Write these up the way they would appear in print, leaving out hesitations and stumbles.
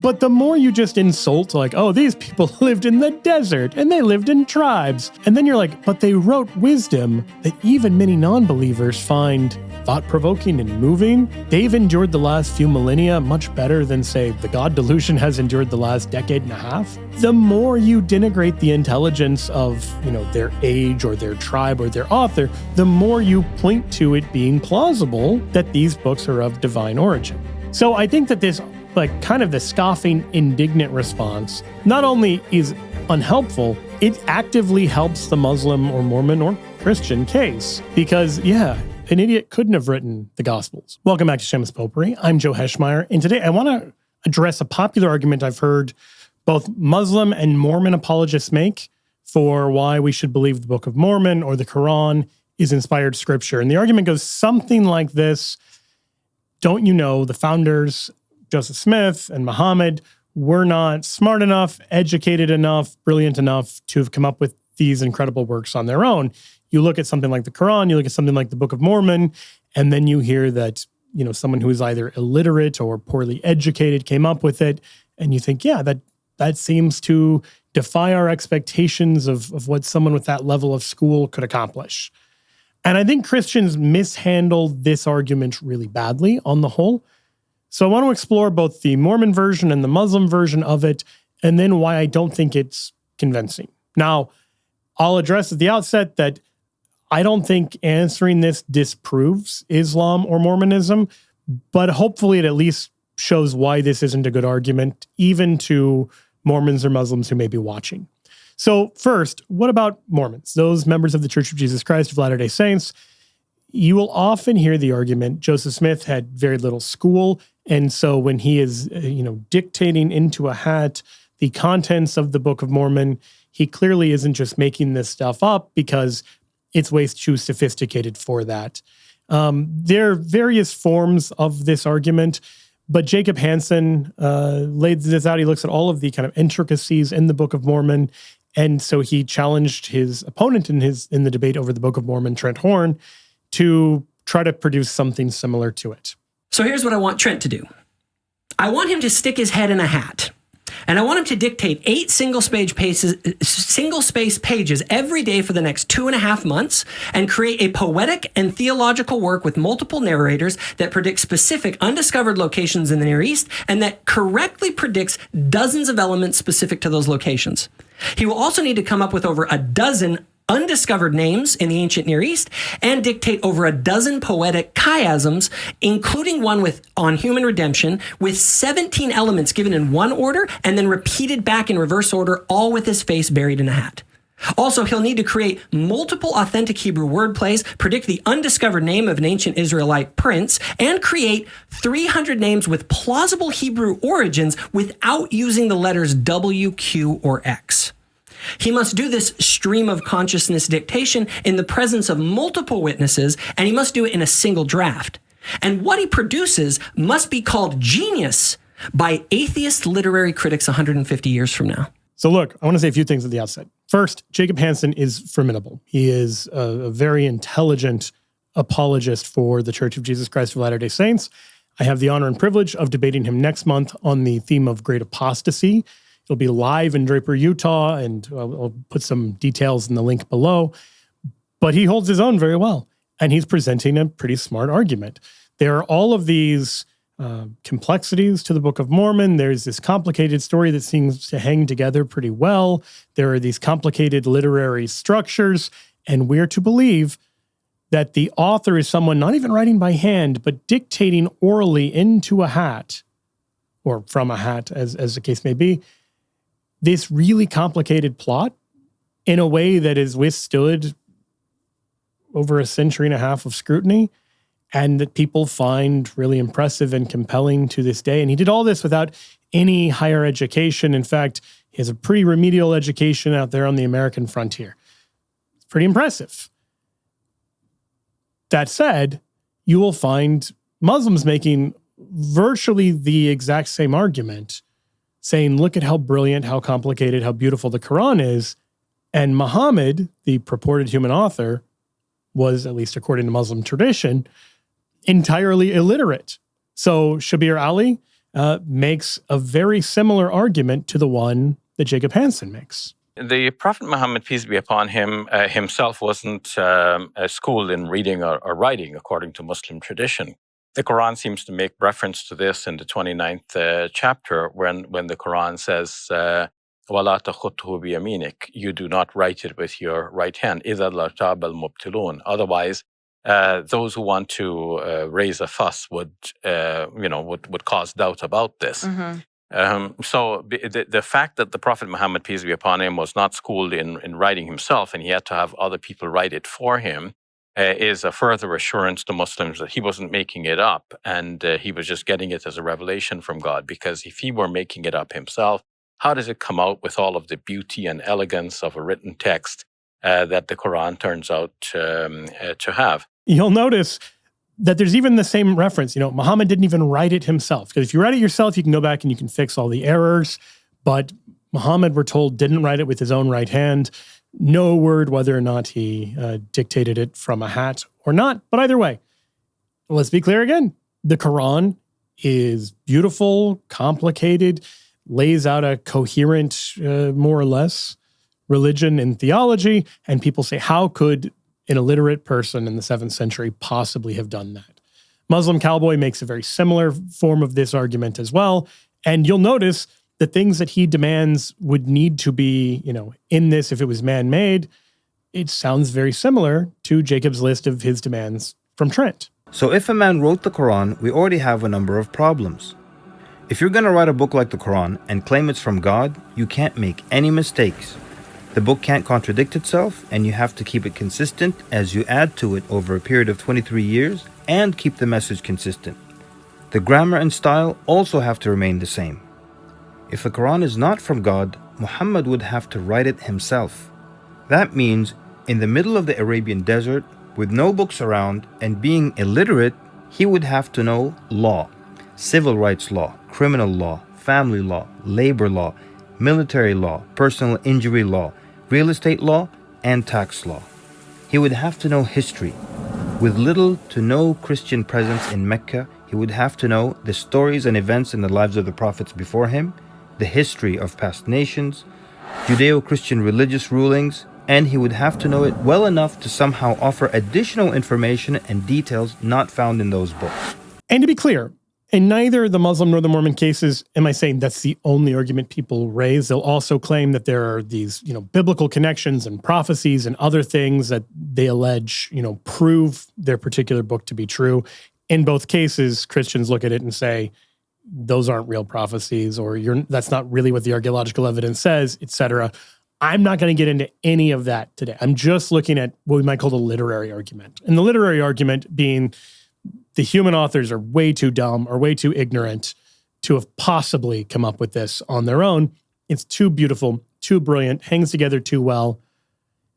But the more you just insult, like, oh, these people lived in the desert and they lived in tribes. And then you're like, but they wrote wisdom that even many non-believers find thought-provoking and moving. They've endured the last few millennia much better than, say, the God delusion has endured the last decade and a half. The more you denigrate the intelligence of, their age or their tribe or their author, the more you point to it being plausible that these books are of divine origin. So I think that this, kind of the scoffing, indignant response not only is unhelpful, it actively helps the Muslim or Mormon or Christian case. Because, an idiot couldn't have written the Gospels. Welcome back to Shameless Popery. I'm Joe Heschmeyer, and today I want to address a popular argument I've heard both Muslim and Mormon apologists make for why we should believe the Book of Mormon or the Quran is inspired scripture. And the argument goes something like this. Don't you know the founders, Joseph Smith and Muhammad, were not smart enough, educated enough, brilliant enough to have come up with these incredible works on their own. You look at something like the Quran, you look at something like the Book of Mormon, and then you hear that, someone who is either illiterate or poorly educated came up with it, and you think, that seems to defy our expectations of what someone with that level of school could accomplish. And I think Christians mishandled this argument really badly on the whole. So I want to explore both the Mormon version and the Muslim version of it, and then why I don't think it's convincing. Now, I'll address at the outset that I don't think answering this disproves Islam or Mormonism, but hopefully it at least shows why this isn't a good argument, even to Mormons or Muslims who may be watching. So first, what about Mormons, those members of the Church of Jesus Christ of Latter-day Saints? You will often hear the argument, Joseph Smith had very little school, and so when he is, dictating into a hat the contents of the Book of Mormon, he clearly isn't just making this stuff up because it's way too sophisticated for that. There are various forms of this argument, but Jacob Hansen laid this out. He looks at all of the kind of intricacies in the Book of Mormon, and so he challenged his opponent in the debate over the Book of Mormon, Trent Horn, to try to produce something similar to it. So here's what I want Trent to do. I want him to stick his head in a hat. And I want him to dictate 8 single-space pages every day for the next 2.5 months and create a poetic and theological work with multiple narrators that predict specific undiscovered locations in the Near East and that correctly predicts dozens of elements specific to those locations. He will also need to come up with over a dozen undiscovered names in the ancient Near East and dictate over a dozen poetic chiasms, including one on human redemption, with 17 elements given in one order and then repeated back in reverse order, all with his face buried in a hat. Also, he'll need to create multiple authentic Hebrew wordplays, predict the undiscovered name of an ancient Israelite prince, and create 300 names with plausible Hebrew origins without using the letters W, Q, or X. He must do this stream of consciousness dictation in the presence of multiple witnesses, and he must do it in a single draft. And what he produces must be called genius by atheist literary critics 150 years from now. So look, I want to say a few things at the outset. First, Jacob Hansen is formidable. He is a very intelligent apologist for the Church of Jesus Christ of Latter-day Saints. I have the honor and privilege of debating him next month on the theme of great apostasy. It'll be live in Draper, Utah, and I'll put some details in the link below. But he holds his own very well, and he's presenting a pretty smart argument. There are all of these complexities to the Book of Mormon. There's this complicated story that seems to hang together pretty well. There are these complicated literary structures, and we're to believe that the author is someone not even writing by hand, but dictating orally into a hat, or from a hat, as the case may be, this really complicated plot in a way that is withstood over a century and a half of scrutiny and that people find really impressive and compelling to this day. And he did all this without any higher education. In fact, he has a pretty remedial education out there on the American frontier. It's pretty impressive. That said, you will find Muslims making virtually the exact same argument, saying, look at how brilliant, how complicated, how beautiful the Quran is. And Muhammad, the purported human author, was, at least according to Muslim tradition, entirely illiterate. So Shabir Ali, makes a very similar argument to the one that Jacob Hansen makes. The Prophet Muhammad, peace be upon him, himself wasn't schooled in reading or writing according to Muslim tradition. The Quran seems to make reference to this in the 29th chapter when the Quran says, وَلَا تَخُطُّهُ بِيَمِينِكَ, you do not write it with your right hand. إِذَا لَارْتَابَ الْمُبْتِلُونَ. Otherwise, those who want to raise a fuss would cause doubt about this. So the fact that the Prophet Muhammad, peace be upon him, was not schooled in writing himself and he had to have other people write it for him is a further assurance to Muslims that he wasn't making it up and he was just getting it as a revelation from God. Because if he were making it up himself, how does it come out with all of the beauty and elegance of a written text that the Quran turns out to have? You'll notice that there's even the same reference. Muhammad didn't even write it himself. Because if you write it yourself, you can go back and you can fix all the errors. But Muhammad, we're told, didn't write it with his own right hand. No word whether or not he dictated it from a hat or not. But either way, let's be clear again. The Quran is beautiful, complicated, lays out a coherent, more or less, religion and theology. And people say, how could an illiterate person in the 7th century possibly have done that? Muslim Cowboy makes a very similar form of this argument as well. And you'll notice the things that he demands would need to be, in this if it was man-made. It sounds very similar to Jacob's list of his demands from Trent. So if a man wrote the Quran, we already have a number of problems. If you're going to write a book like the Quran and claim it's from God, you can't make any mistakes. The book can't contradict itself, and you have to keep it consistent as you add to it over a period of 23 years and keep the message consistent. The grammar and style also have to remain the same. If the Quran is not from God, Muhammad would have to write it himself. That means in the middle of the Arabian desert, with no books around and being illiterate, he would have to know law, civil rights law, criminal law, family law, labor law, military law, personal injury law, real estate law, and tax law. He would have to know history. With little to no Christian presence in Mecca, he would have to know the stories and events in the lives of the prophets before him, the history of past nations, Judeo-Christian religious rulings, and he would have to know it well enough to somehow offer additional information and details not found in those books. And to be clear, in neither the Muslim nor the Mormon cases am I saying that's the only argument people raise. They'll also claim that there are these, biblical connections and prophecies and other things that they allege, prove their particular book to be true. In both cases, Christians look at it and say, those aren't real prophecies, or that's not really what the archaeological evidence says, etc. I'm not going to get into any of that today. I'm just looking at what we might call the literary argument. And the literary argument being the human authors are way too dumb or way too ignorant to have possibly come up with this on their own. It's too beautiful, too brilliant, hangs together too well,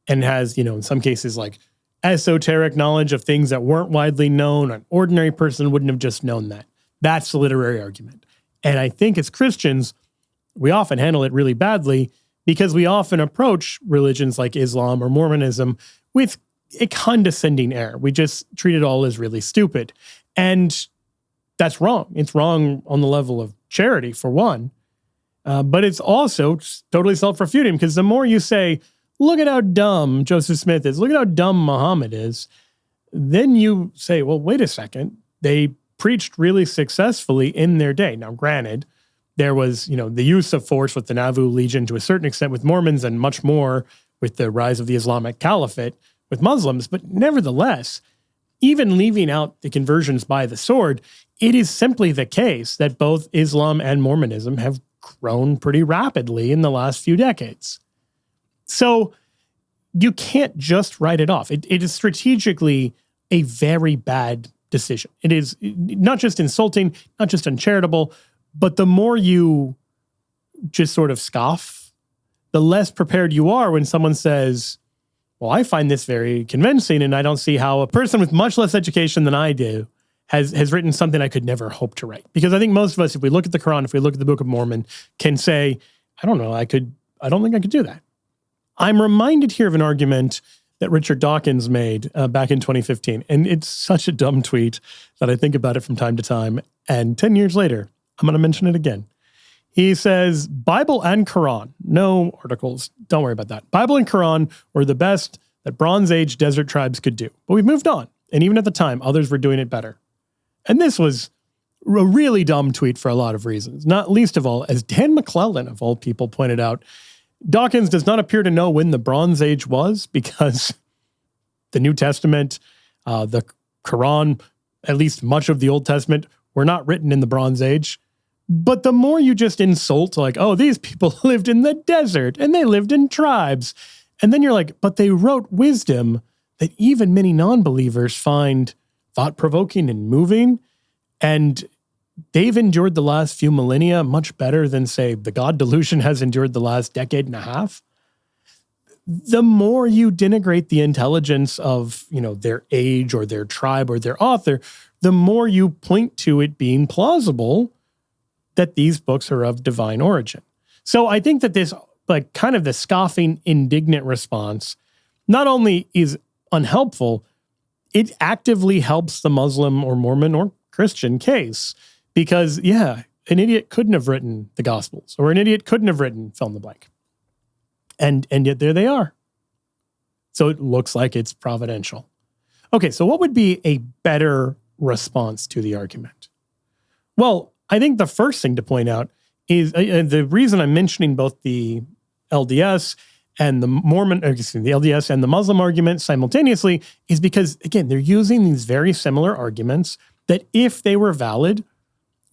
and has, in some cases, like esoteric knowledge of things that weren't widely known. An ordinary person wouldn't have just known that. That's the literary argument. And I think as Christians, we often handle it really badly because we often approach religions like Islam or Mormonism with a condescending air. We just treat it all as really stupid. And that's wrong. It's wrong on the level of charity, for one. But it's also totally self-refuting because the more you say, look at how dumb Joseph Smith is, look at how dumb Muhammad is, then you say, well, wait a second. They preached really successfully in their day. Now, granted, there was, the use of force with the Nauvoo Legion to a certain extent with Mormons and much more with the rise of the Islamic Caliphate with Muslims. But nevertheless, even leaving out the conversions by the sword, it is simply the case that both Islam and Mormonism have grown pretty rapidly in the last few decades. So you can't just write it off. It is strategically a very bad decision. It is not just insulting, not just uncharitable, but the more you just sort of scoff, the less prepared you are when someone says, well, I find this very convincing and I don't see how a person with much less education than I do has written something I could never hope to write. Because I think most of us, if we look at the Quran, if we look at the Book of Mormon, can say, I don't know, I don't think I could do that. I'm reminded here of an argument that Richard Dawkins made back in 2015. And it's such a dumb tweet that I think about it from time to time. And 10 years later, I'm going to mention it again. He says, Bible and Quran, no articles, don't worry about that. Bible and Quran were the best that Bronze Age desert tribes could do. But we've moved on. And even at the time, others were doing it better. And this was a really dumb tweet for a lot of reasons. Not least of all, as Dan McClellan, of all people, pointed out, Dawkins does not appear to know when the Bronze Age was because the New Testament, the Quran, at least much of the Old Testament, were not written in the Bronze Age. But the more you just insult, like, oh, these people lived in the desert and they lived in tribes. And then you're like, but they wrote wisdom that even many non-believers find thought-provoking and moving. And they've endured the last few millennia much better than, say, the God delusion has endured the last decade and a half. The more you denigrate the intelligence of, their age or their tribe or their author, the more you point to it being plausible that these books are of divine origin. So I think that this, kind of the scoffing, indignant response not only is unhelpful, it actively helps the Muslim or Mormon or Christian case. Because, an idiot couldn't have written the Gospels, or an idiot couldn't have written fill in the blank. And yet there they are. So it looks like it's providential. Okay, so what would be a better response to the argument? Well, I think the first thing to point out is the reason I'm mentioning both the LDS and the the LDS and the Muslim argument simultaneously is because, again, they're using these very similar arguments that, if they were valid,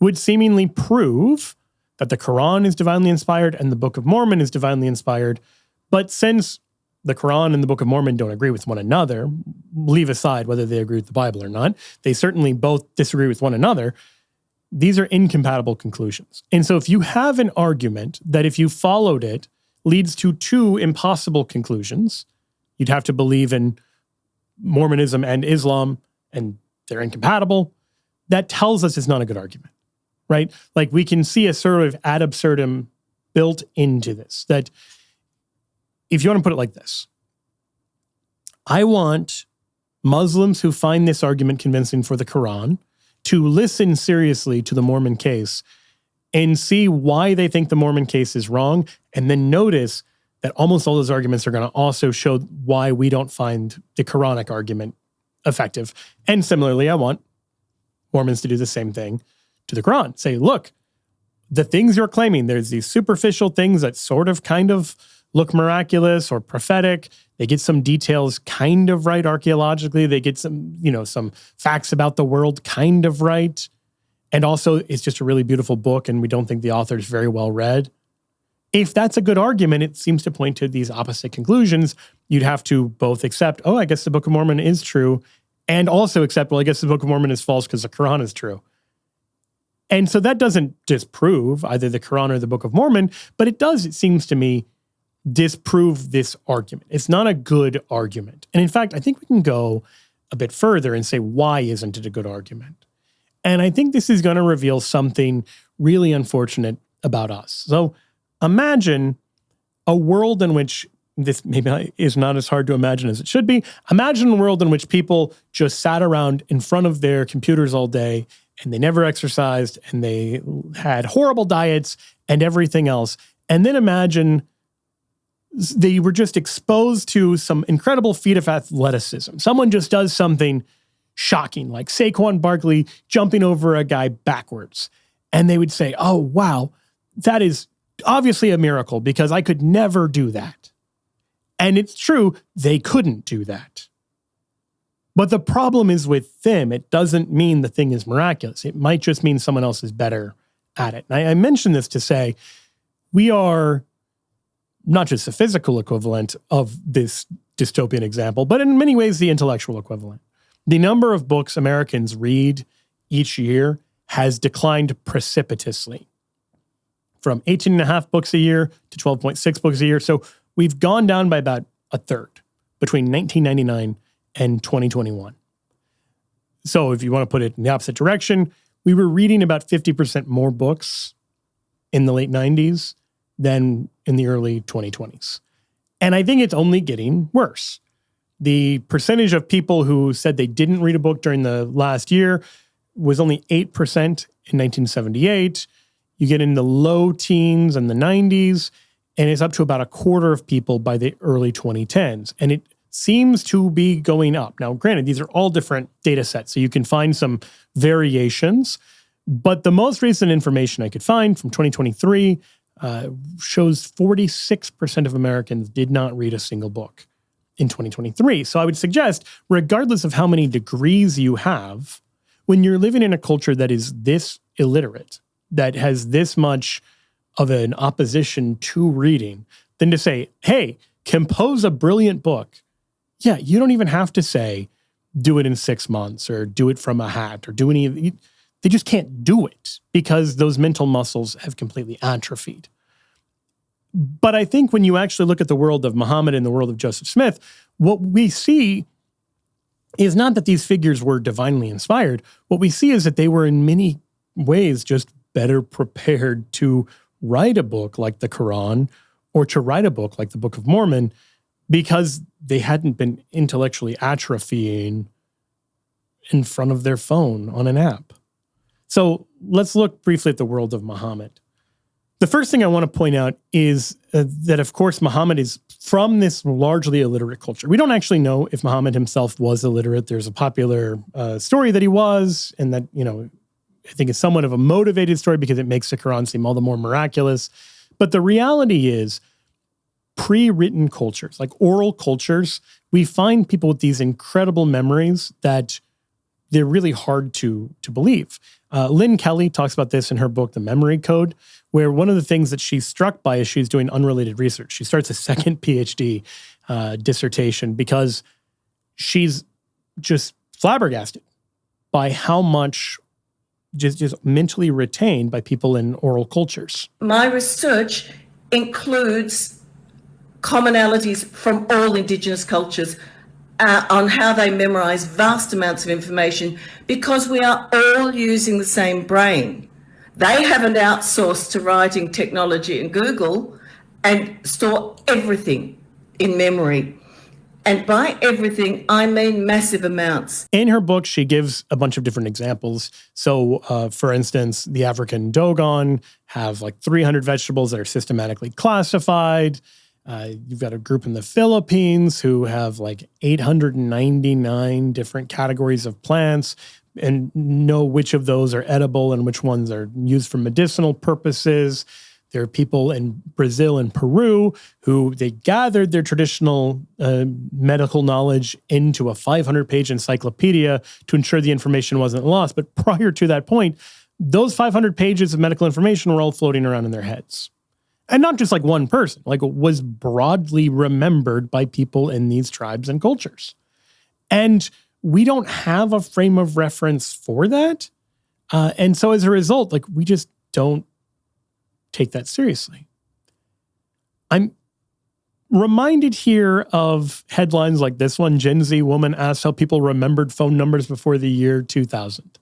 would seemingly prove that the Quran is divinely inspired and the Book of Mormon is divinely inspired. But since the Quran and the Book of Mormon don't agree with one another, leave aside whether they agree with the Bible or not, they certainly both disagree with one another. These are incompatible conclusions. And so if you have an argument that, if you followed it, leads to two impossible conclusions, you'd have to believe in Mormonism and Islam, and they're incompatible, that tells us it's not a good argument, right? Like, we can see a sort of ad absurdum built into this, that if you want to put it like this, I want Muslims who find this argument convincing for the Quran to listen seriously to the Mormon case and see why they think the Mormon case is wrong, and then notice that almost all those arguments are going to also show why we don't find the Quranic argument effective. And similarly, I want Mormons to do the same thing to the Quran. Say, look, the things you're claiming, there's these superficial things that sort of kind of look miraculous or prophetic. They get some details kind of right archaeologically. They get some, some facts about the world kind of right. And also, it's just a really beautiful book, and we don't think the author is very well read. If that's a good argument, it seems to point to these opposite conclusions. You'd have to both accept, I guess the Book of Mormon is true, and also accept, I guess the Book of Mormon is false because the Quran is true. And so that doesn't disprove either the Quran or the Book of Mormon, but it does, it seems to me, disprove this argument. It's not a good argument. And in fact, I think we can go a bit further and say, why isn't it a good argument? And I think this is going to reveal something really unfortunate about us. So imagine a world in which, this maybe is not as hard to imagine as it should be. Imagine a world in which people just sat around in front of their computers all day, and they never exercised, and they had horrible diets and everything else. And then imagine they were just exposed to some incredible feat of athleticism. Someone just does something shocking, like Saquon Barkley jumping over a guy backwards. And they would say, oh, wow, that is obviously a miracle because I could never do that. And it's true, they couldn't do that. But the problem is with them, it doesn't mean the thing is miraculous. It might just mean someone else is better at it. And I mention this to say, we are not just the physical equivalent of this dystopian example, but in many ways the intellectual equivalent. The number of books Americans read each year has declined precipitously from 18.5 books a year to 12.6 books a year. So we've gone down by about a third between 1999 and 2021. So if you want to put it in the opposite direction, we were reading about 50% more books in the late 90s than in the early 2020s. And I think it's only getting worse. The percentage of people who said they didn't read a book during the last year was only 8% in 1978. You get in the low teens and the 90s, and it's up to about a quarter of people by the early 2010s. And it seems to be going up. Now, granted, these are all different data sets, so you can find some variations. But the most recent information I could find from 2023 shows 46% of Americans did not read a single book in 2023. So I would suggest, regardless of how many degrees you have, when you're living in a culture that is this illiterate, that has this much of an opposition to reading, then to say, hey, compose a brilliant book. Yeah, you don't even have to say, do it in 6 months or do it from a hat or do any. They just can't do it because those mental muscles have completely atrophied. But I think when you actually look at the world of Muhammad and the world of Joseph Smith, what we see is not that these figures were divinely inspired. What we see is that they were in many ways just better prepared to write a book like the Quran or to write a book like the Book of Mormon because they hadn't been intellectually atrophying in front of their phone on an app. So let's look briefly at the world of Muhammad. The first thing I want to point out is that, of course, Muhammad is from this largely illiterate culture. We don't actually know if Muhammad himself was illiterate. There's a popular story that he was, and that, I think it's somewhat of a motivated story because it makes the Quran seem all the more miraculous. But the reality is, pre-written cultures, like oral cultures, we find people with these incredible memories that they're really hard to believe. Lynn Kelly talks about this in her book, The Memory Code, where one of the things that she's struck by is she's doing unrelated research. She starts a second PhD dissertation because she's just flabbergasted by how much just mentally retained by people in oral cultures. My research includes commonalities from all Indigenous cultures on how they memorize vast amounts of information because we are all using the same brain. They haven't outsourced to writing technology and Google and store everything in memory. And by everything, I mean massive amounts. In her book, she gives a bunch of different examples. So, for instance, the African Dogon have like 300 vegetables that are systematically classified. You've got a group in the Philippines who have like 899 different categories of plants and know which of those are edible and which ones are used for medicinal purposes. There are people in Brazil and Peru who they gathered their traditional medical knowledge into a 500-page encyclopedia to ensure the information wasn't lost. But prior to that point, those 500 pages of medical information were all floating around in their heads. And not just like one person, like it was broadly remembered by people in these tribes and cultures. And we don't have a frame of reference for that. And so as a result, like we just don't take that seriously. I'm reminded here of headlines like this one: Gen Z woman asks how people remembered phone numbers before the year 2000.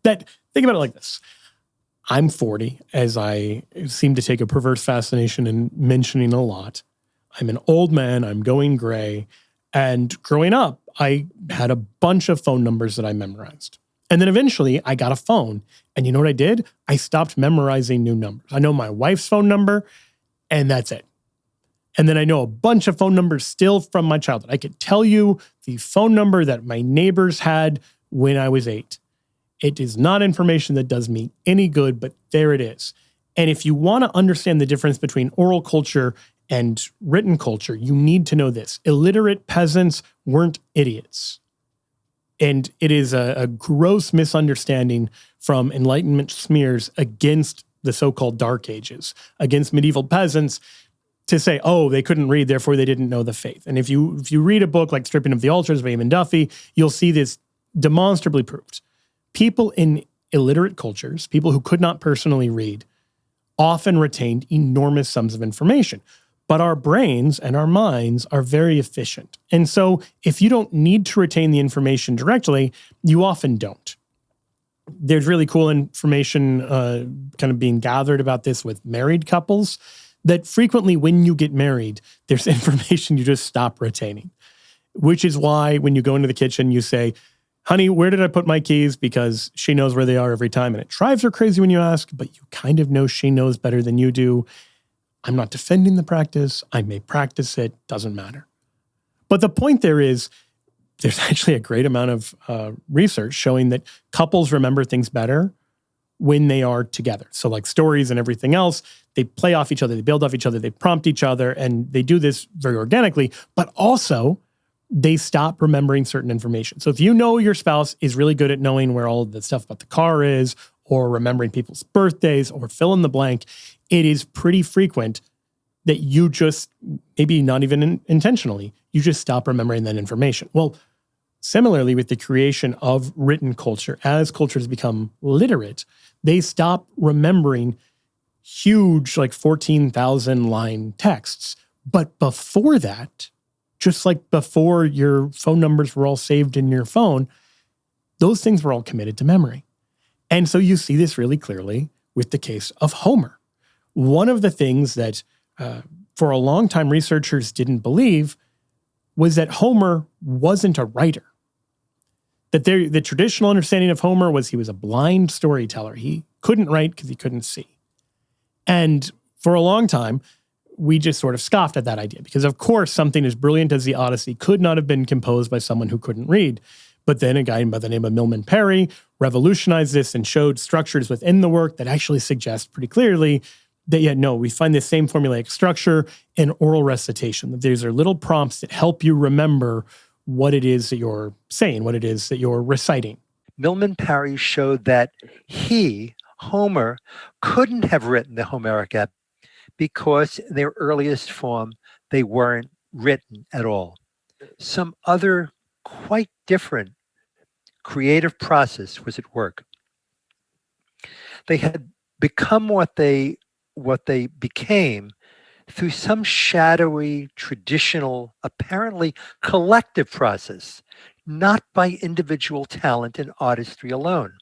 Think about it like this. I'm 40, as I seem to take a perverse fascination in mentioning a lot. I'm an old man, I'm going gray, and growing up, I had a bunch of phone numbers that I memorized. And then eventually I got a phone, and you know what I did? I stopped memorizing new numbers. I know my wife's phone number, and that's it. And then I know a bunch of phone numbers still from my childhood. I could tell you the phone number that my neighbors had when I was 8. It is not information that does me any good, but there it is. And if you want to understand the difference between oral culture and written culture, you need to know this. Illiterate peasants weren't idiots. And it is a gross misunderstanding from Enlightenment smears against the so-called Dark Ages, against medieval peasants, to say, oh, they couldn't read, therefore they didn't know the faith. And if you read a book like Stripping of the Altars by Eamon Duffy, you'll see this demonstrably proved. People in illiterate cultures, people who could not personally read, often retained enormous sums of information. But our brains and our minds are very efficient. And so if you don't need to retain the information directly, you often don't. There's really cool information kind of being gathered about this with married couples, that frequently when you get married, there's information you just stop retaining, which is why when you go into the kitchen, you say, honey, where did I put my keys? Because she knows where they are every time. And it drives her crazy when you ask, but you kind of know she knows better than you do. I'm not defending the practice. I may practice it. Doesn't matter. But the point there is, there's actually a great amount of research showing that couples remember things better when they are together. So like stories and everything else, they play off each other, they build off each other, they prompt each other, and they do this very organically, but also they stop remembering certain information. So if you know your spouse is really good at knowing where all of the stuff about the car is, or remembering people's birthdays, or fill in the blank, it is pretty frequent that you just, maybe not even intentionally, you just stop remembering that information. Well, similarly with the creation of written culture, as cultures become literate, they stop remembering huge, like 14,000 line texts. But before that, just like before your phone numbers were all saved in your phone, those things were all committed to memory. And so you see this really clearly with the case of Homer. One of the things that for a long time researchers didn't believe was that Homer wasn't a writer. That the traditional understanding of Homer was he was a blind storyteller. He couldn't write because he couldn't see. And for a long time, we just sort of scoffed at that idea because, of course, something as brilliant as the Odyssey could not have been composed by someone who couldn't read. But then a guy by the name of Milman Parry revolutionized this and showed structures within the work that actually suggest pretty clearly that, yeah, no, we find this same formulaic structure in oral recitation, that these are little prompts that help you remember what it is that you're saying, what it is that you're reciting. Milman Parry showed that he, Homer, couldn't have written the Homeric epic because in their earliest form, they weren't written at all. Some other quite different creative process was at work. They had become what they became through some shadowy, traditional, apparently collective process, not by individual talent and artistry alone.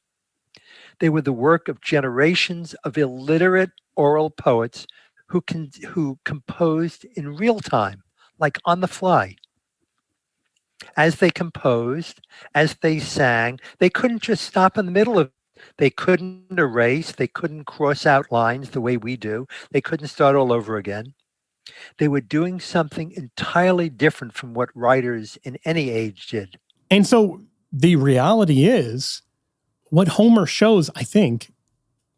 They were the work of generations of illiterate oral poets who composed in real time, like on the fly. As they composed, as they sang, they couldn't just stop in the middle of it. They couldn't erase, they couldn't cross out lines the way we do. They couldn't start all over again. They were doing something entirely different from what writers in any age did. And so the reality is, what Homer shows, I think,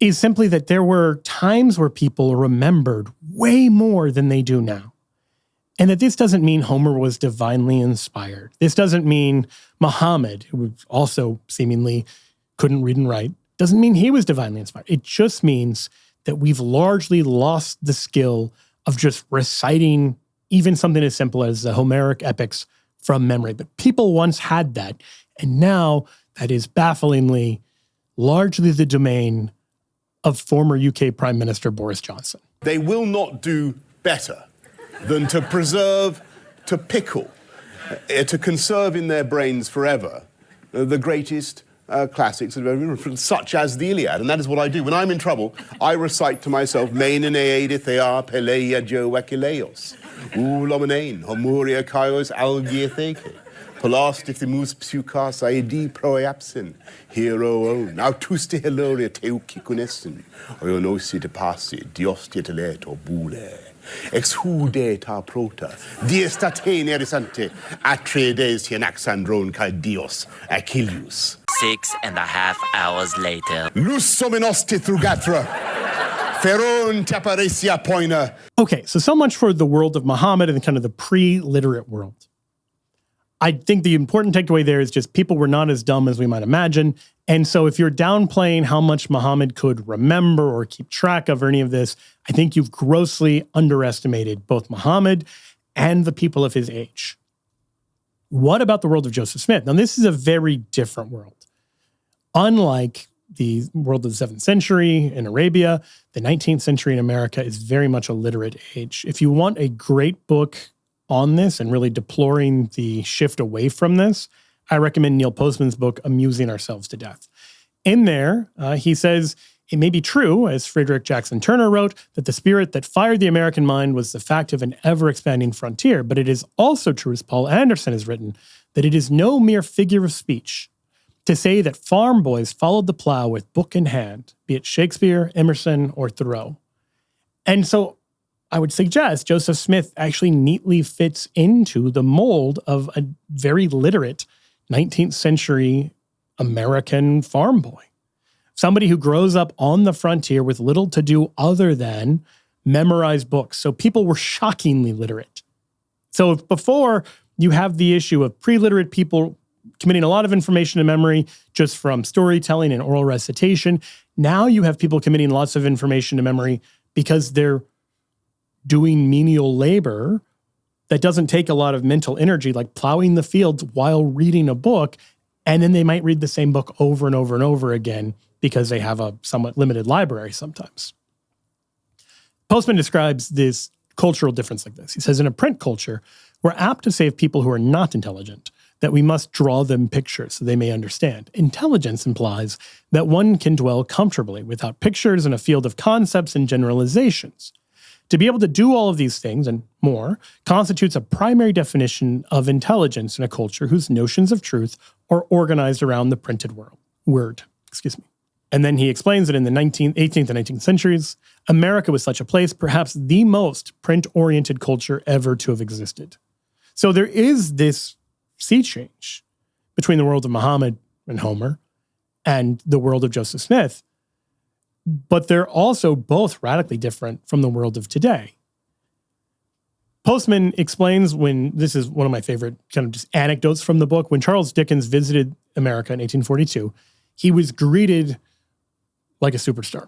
is simply that there were times where people remembered way more than they do now. And that this doesn't mean Homer was divinely inspired. This doesn't mean Muhammad, who also seemingly couldn't read and write, doesn't mean he was divinely inspired. It just means that we've largely lost the skill of just reciting even something as simple as the Homeric epics from memory. But people once had that, and now that is bafflingly largely the domain of former UK Prime Minister Boris Johnson. They will not do better than to preserve, to pickle, to conserve in their brains forever the greatest classics that have ever been, such as the Iliad. And that is what I do. When I'm in trouble, I recite to myself, Main and Aedithea, Peleia, Jo, Achilleos, Ulomenain, Homoria, Kaios, Algiatheke, Polastiftimus, Psukas, Aedi, Proiapsin, Hero, Now Tuste Heloria, Teukikunesin, Oionosi de Passi, Diostia Teleto, Bule. Exhude ta prota, diestate nerisante, atredes hianaxandron kai dios, Achilles. 6.5 hours later. Lusomenosti Thrugathra, Feron taparesia poina. Okay, so much for the world of Muhammad and kind of the pre-literate world. I think the important takeaway there is just people were not as dumb as we might imagine. And so if you're downplaying how much Muhammad could remember or keep track of or any of this, I think you've grossly underestimated both Muhammad and the people of his age. What about the world of Joseph Smith? Now, this is a very different world. Unlike the world of the 7th century in Arabia, the 19th century in America is very much a literate age. If you want a great book on this and really deploring the shift away from this, I recommend Neil Postman's book, Amusing Ourselves to Death. In there, he says, it may be true, as Frederick Jackson Turner wrote, that the spirit that fired the American mind was the fact of an ever-expanding frontier, but it is also true, as Paul Anderson has written, that it is no mere figure of speech, to say that farm boys followed the plow with book in hand, be it Shakespeare, Emerson, or Thoreau. And so I would suggest Joseph Smith actually neatly fits into the mold of a very literate 19th century American farm boy. Somebody who grows up on the frontier with little to do other than memorize books. So people were shockingly literate. So if before you have the issue of pre-literate people committing a lot of information to memory just from storytelling and oral recitation, now you have people committing lots of information to memory because they're doing menial labor that doesn't take a lot of mental energy, like plowing the fields while reading a book, and then they might read the same book over and over and over again because they have a somewhat limited library sometimes. Postman describes this cultural difference like this. He says, in a print culture, we're apt to say of people who are not intelligent that we must draw them pictures so they may understand. Intelligence implies that one can dwell comfortably without pictures in a field of concepts and generalizations. To be able to do all of these things and more constitutes a primary definition of intelligence in a culture whose notions of truth are organized around the printed word. And then he explains that in the 18th and 19th centuries, America was such a place, perhaps the most print-oriented culture ever to have existed. So there is this sea change between the world of Muhammad and Homer and the world of Joseph Smith, but they're also both radically different from the world of today. Postman explains this is one of my favorite kind of just anecdotes from the book. When Charles Dickens visited America in 1842, he was greeted like a superstar.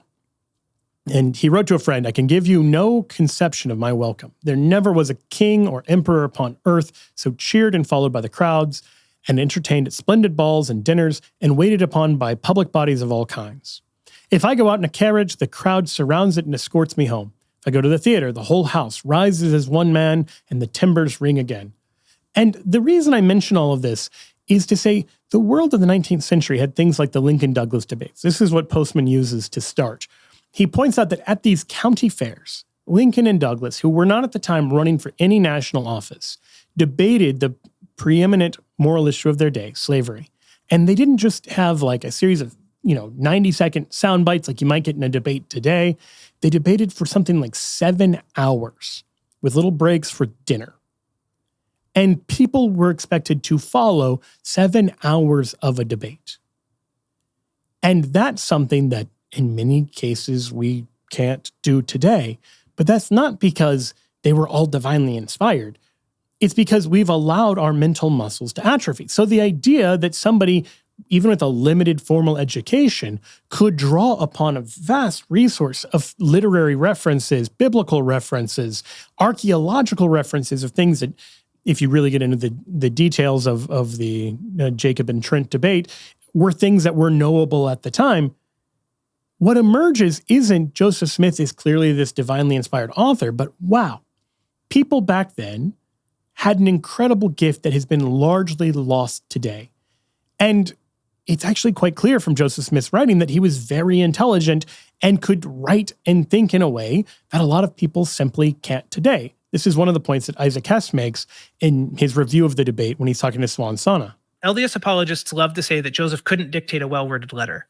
And he wrote to a friend, "I can give you no conception of my welcome. There never was a king or emperor upon earth so cheered and followed by the crowds and entertained at splendid balls and dinners and waited upon by public bodies of all kinds. If I go out in a carriage, the crowd surrounds it and escorts me home. If I go to the theater, the whole house rises as one man and the timbers ring again." And the reason I mention all of this is to say the world of the 19th century had things like the Lincoln-Douglas debates. This is what Postman uses to start. He points out that at these county fairs, Lincoln and Douglas, who were not at the time running for any national office, debated the preeminent moral issue of their day, slavery. And they didn't just have like a series of 90-second sound bites like you might get in a debate today. They debated for something like 7 hours with little breaks for dinner. And people were expected to follow 7 hours of a debate. And that's something that in many cases we can't do today. But that's not because they were all divinely inspired. It's because we've allowed our mental muscles to atrophy. So the idea that somebody, even with a limited formal education, could draw upon a vast resource of literary references, biblical references, archaeological references of things that, if you really get into the details of the Jacob and Trent debate, were things that were knowable at the time. What emerges isn't Joseph Smith is clearly this divinely inspired author, but wow, people back then had an incredible gift that has been largely lost today. And it's actually quite clear from Joseph Smith's writing that he was very intelligent and could write and think in a way that a lot of people simply can't today. This is one of the points that Isaac Hess makes in his review of the debate when he's talking to Swan Sana. LDS apologists love to say that Joseph couldn't dictate a well-worded letter.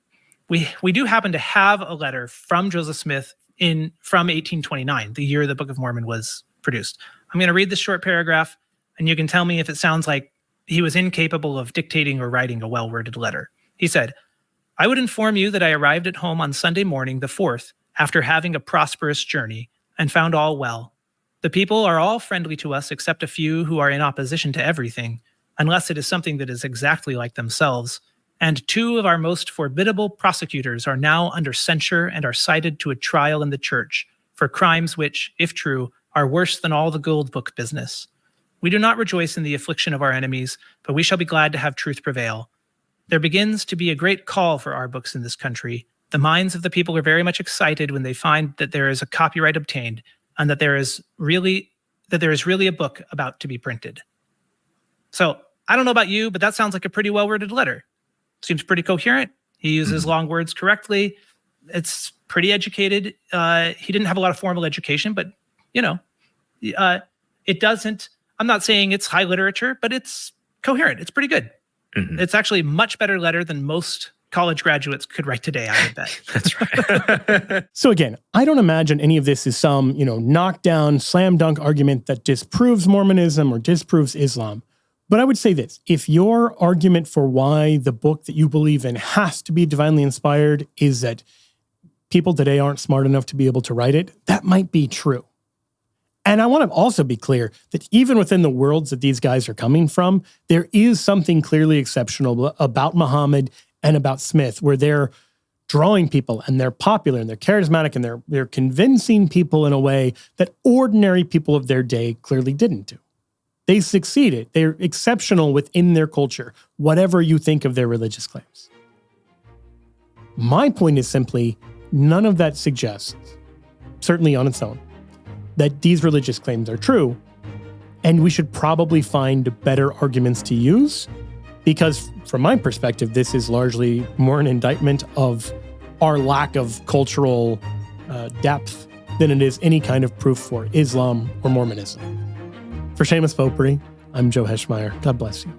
We do happen to have a letter from Joseph Smith from 1829, the year the Book of Mormon was produced. I'm going to read this short paragraph, and you can tell me if it sounds like he was incapable of dictating or writing a well-worded letter. He said, "I would inform you that I arrived at home on Sunday morning, the 4th, after having a prosperous journey, and found all well. The people are all friendly to us except a few who are in opposition to everything, unless it is something that is exactly like themselves. And 2 of our most formidable prosecutors are now under censure and are cited to a trial in the church for crimes which, if true, are worse than all the gold book business. We do not rejoice in the affliction of our enemies, but we shall be glad to have truth prevail. There begins to be a great call for our books in this country. The minds of the people are very much excited when they find that there is a copyright obtained and that there is really a book about to be printed." So I don't know about you, but that sounds like a pretty well-worded letter. Seems pretty coherent. He uses long words correctly. It's pretty educated. He didn't have a lot of formal education, but it doesn't. I'm not saying it's high literature, but it's coherent. It's pretty good. It's actually a much better letter than most college graduates could write today, I would bet. That's right. So again, I don't imagine any of this is some, knockdown, slam dunk argument that disproves Mormonism or disproves Islam. But I would say this, if your argument for why the book that you believe in has to be divinely inspired is that people today aren't smart enough to be able to write it, that might be true. And I want to also be clear that even within the worlds that these guys are coming from, there is something clearly exceptional about Muhammad and about Smith, where they're drawing people and they're popular and they're charismatic and they're convincing people in a way that ordinary people of their day clearly didn't do. They succeeded. They're exceptional within their culture, whatever you think of their religious claims. My point is simply, none of that suggests, certainly on its own, that these religious claims are true, and we should probably find better arguments to use, because from my perspective, this is largely more an indictment of our lack of cultural depth than it is any kind of proof for Islam or Mormonism. For Shameless Popery, I'm Joe Heschmeyer. God bless you.